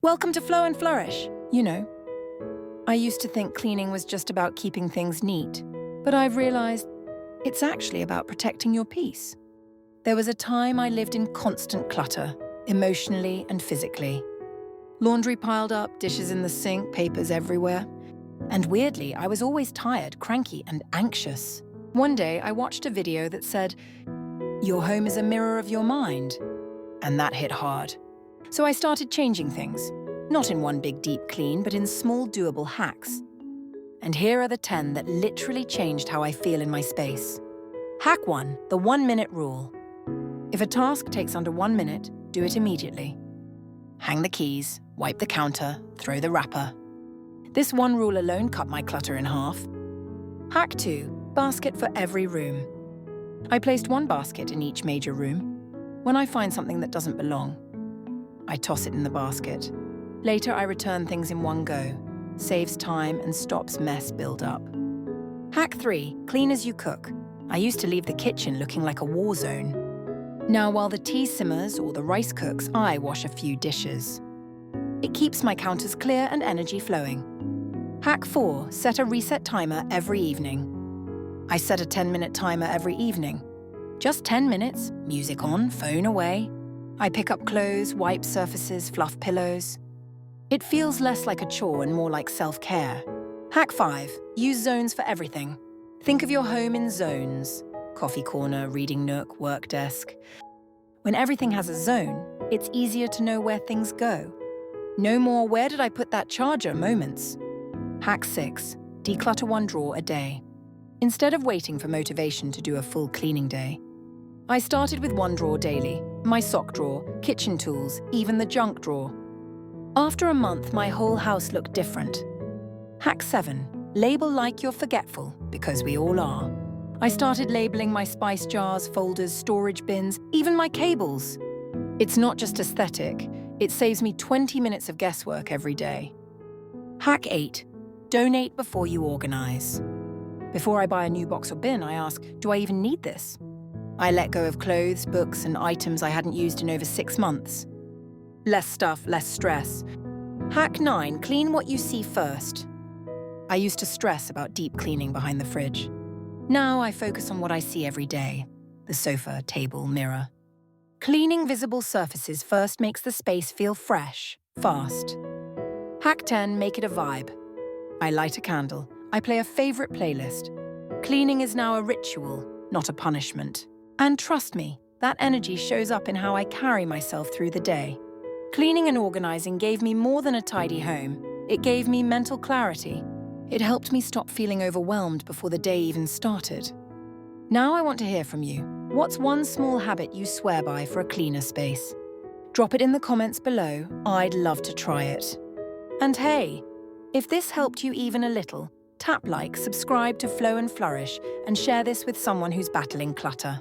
Welcome to Flow and Flourish. You know, I used to think cleaning was just about keeping things neat, but I've realized it's actually about protecting your peace. There was a time I lived in constant clutter, emotionally and physically. Laundry piled up, dishes in the sink, papers everywhere. And weirdly, I was always tired, cranky, and anxious. One day, I watched a video that said, "Your home is a mirror of your mind." And that hit hard. So I started changing things, not in one big deep clean, but in small doable hacks. And here are the 10 that literally changed how I feel in my space. Hack 1, the 1-minute rule. If a task takes under 1 minute, do it immediately. Hang the keys, wipe the counter, throw the wrapper. This one rule alone cut my clutter in half. Hack 2, basket for every room. I placed one basket in each major room. When I find something that doesn't belong, I toss it in the basket. Later, I return things in one go. Saves time and stops mess build up. Hack 3, clean as you cook. I used to leave the kitchen looking like a war zone. Now, while the tea simmers or the rice cooks, I wash a few dishes. It keeps my counters clear and energy flowing. Hack 4, set a reset timer every evening. I set a 10-minute timer every evening. Just 10 minutes, music on, phone away. I pick up clothes, wipe surfaces, fluff pillows. It feels less like a chore and more like self-care. Hack 5, use zones for everything. Think of your home in zones. Coffee corner, reading nook, work desk. When everything has a zone, it's easier to know where things go. No more "where did I put that charger" moments. Hack 6, declutter one drawer a day. Instead of waiting for motivation to do a full cleaning day, I started with one drawer daily. My sock drawer, kitchen tools, even the junk drawer. After a month, my whole house looked different. Hack 7, label like you're forgetful, because we all are. I started labeling my spice jars, folders, storage bins, even my cables. It's not just aesthetic, it saves me 20 minutes of guesswork every day. Hack 8, donate before you organize. Before I buy a new box or bin, I ask, do I even need this? I let go of clothes, books, and items I hadn't used in over 6 months. Less stuff, less stress. Hack 9, clean what you see first. I used to stress about deep cleaning behind the fridge. Now I focus on what I see every day. The sofa, table, mirror. Cleaning visible surfaces first makes the space feel fresh, fast. Hack 10, make it a vibe. I light a candle. I play a favorite playlist. Cleaning is now a ritual, not a punishment. And trust me, that energy shows up in how I carry myself through the day. Cleaning and organizing gave me more than a tidy home. It gave me mental clarity. It helped me stop feeling overwhelmed before the day even started. Now I want to hear from you. What's one small habit you swear by for a cleaner space? Drop it in the comments below. I'd love to try it. And hey, if this helped you even a little, tap like, subscribe to Flow and Flourish, and share this with someone who's battling clutter.